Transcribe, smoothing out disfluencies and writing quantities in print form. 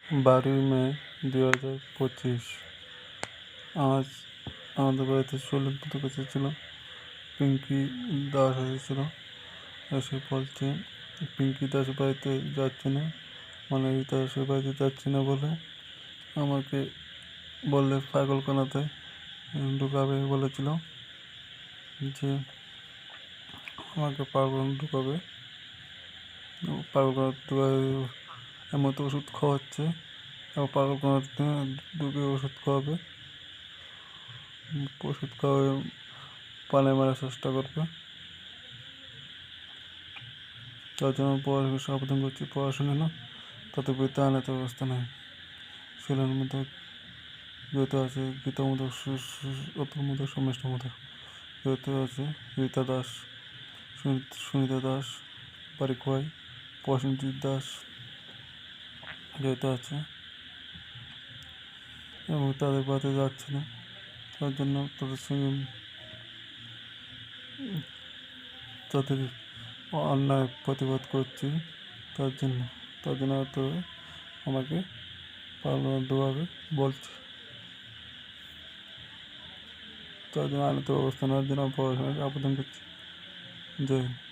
12 মে 2025। আজ আমাদের বাড়িতে শৈলেন্দ্র এসেছিল। পিঙ্কি দাস এসেছিল। এসে বলছে পিঙ্কি দাস বাড়িতে যাচ্ছে না, মানে রীতা দাসের বাড়িতে যাচ্ছে না বলে আমাকে বললে পাগলখানাতে ঢুকাবে বলেছিল, যে আমাকে পাগলখানা ঢুকাবে। পাগলখানা ঢুকাবে এমন তো ওষুধ খাওয়াচ্ছে, এবং পাগলখানাতে ঢুকে ওষুধ খাওয়াবে, ওষুধ খাওয়াবে, পানে মারার চেষ্টা করবে। তার জন্য পড়াশোনা সাবধান করছি, পড়াশোনা না তাতে বইতে আনাতে ব্যবস্থা নেই। শিলার মধ্যে যেহেতু আছে গীতা মতো অতুল মতো সমিষ্ট মতো, যেহেতু আছে রীতা দাস, সুনিতা দাস, পারিখোয়াই, প্রসেনজিৎ দাস যেহেতু আছে, এবং তাদের বাড়িতে যাচ্ছে না। তার জন্য তাদের সঙ্গে তাদের অন্যায় প্রতিবাদ করছি। তার জন্য হয়তো আমাকে পাগলখানায় বলছে। তার জন্য আইনত ব্যবস্থা নেওয়ার জন্য পড়াশোনার আবেদন করছি। জয় হিন্দ।